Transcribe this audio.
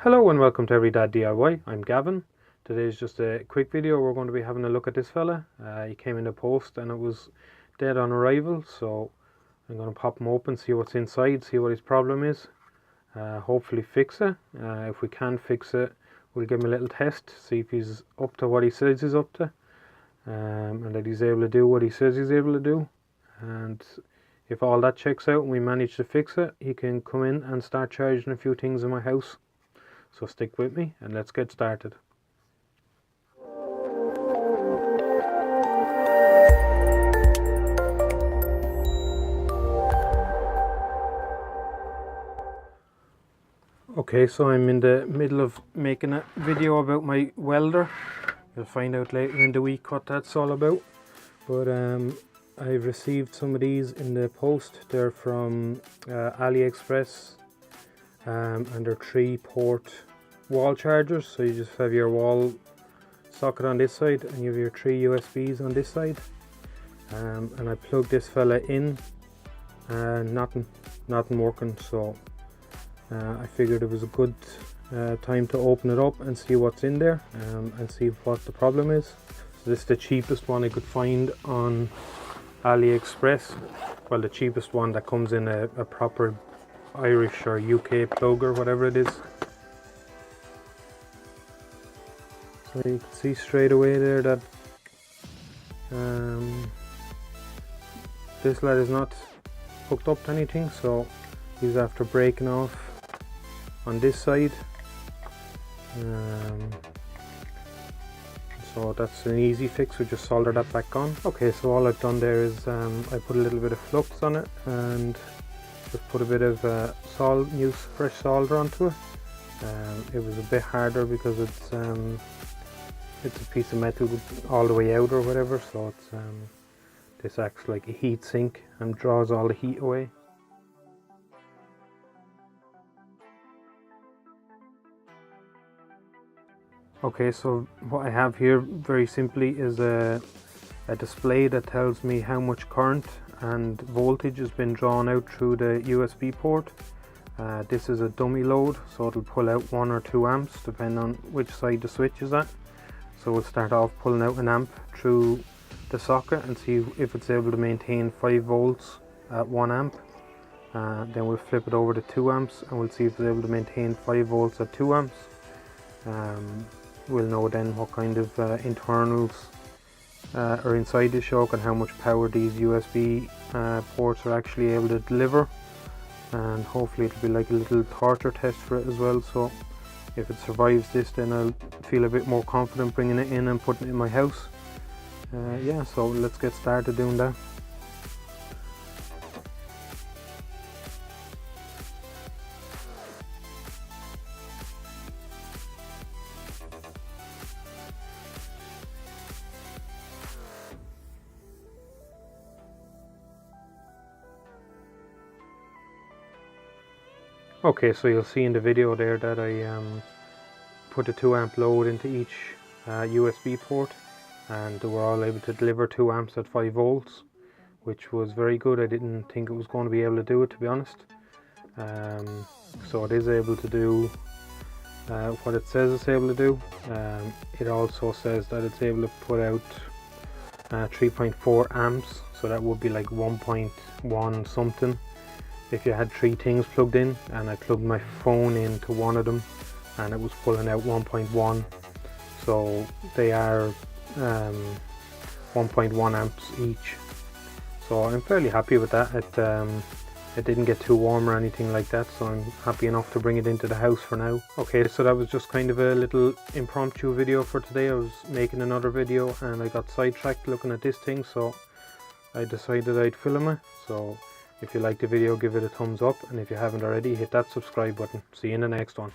Hello and welcome to Every Dad DIY. I'm Gavin. Today is just a quick video. We're going to be having a look at this fella. He came in the post and it was dead on arrival, so I'm going to pop him open, see what's inside, see what his problem is. Hopefully fix it. If we can fix it, we'll give him a little test, see if he's up to what he says he's up to, and that he's able to do what he says he's able to do. And if all that checks out and we manage to fix it, he can come in and start charging a few things in my house. So stick with me and let's get started. Okay, so I'm in the middle of making a video about my welder. You'll find out later in the week what that's all about. But I've received some of these in the post. They're from AliExpress. And they're 3-port wall chargers, so you just have your wall socket on this side and you have your 3 USBs on this side. And I plugged this fella in and nothing working, so I figured it was a good time to open it up and see what's in there, and see what the problem is. So this is the cheapest one I could find on AliExpress. Well, the cheapest one that comes in a proper Irish or UK plug or whatever it is. So you can see straight away there that this lad is not hooked up to anything, so he's after breaking off on this side. So that's an easy fix, we just solder that back on. Okay, so all I've done there is I put a little bit of flux on it and just put a bit of fresh solder onto it. It was a bit harder because it's a piece of metal all the way out or whatever, so it's this acts like a heat sink and draws all the heat away. Okay, so what I have here very simply is a display that tells me how much current and voltage has been drawn out through the USB port. This is a dummy load, so it'll pull out 1 or 2 amps depending on which side the switch is at. So we'll start off pulling out an amp through the socket and see if it's able to maintain 5 volts at 1 amp. Then we'll flip it over to 2 amps and we'll see if it's able to maintain 5 volts at 2 amps. We'll know then what kind of internals are inside the shock and how much power these USB ports are actually able to deliver, and hopefully it'll be like a little torture test for it as well. So if it survives this, then I'll feel a bit more confident bringing it in and putting it in my house. Yeah, so let's get started doing that. Okay, so you'll see in the video there that I put a 2 amp load into each USB port, and they were all able to deliver 2 amps at 5 volts, which was very good. I didn't think it was going to be able to do it, to be honest. So it is able to do what it says it's able to do. It also says that it's able to put out 3.4 amps, so that would be like 1.1 something if you had 3 things plugged in, and I plugged my phone into one of them and it was pulling out 1.1, so they are 1.1 amps each. So I'm fairly happy with that. It didn't get too warm or anything like that, so I'm happy enough to bring it into the house for now. Okay, so that was just kind of a little impromptu video for today. I was making another video and I got sidetracked looking at this thing, so I decided I'd film it. So if you liked the video, give it a thumbs up, and if you haven't already, hit that subscribe button. See you in the next one.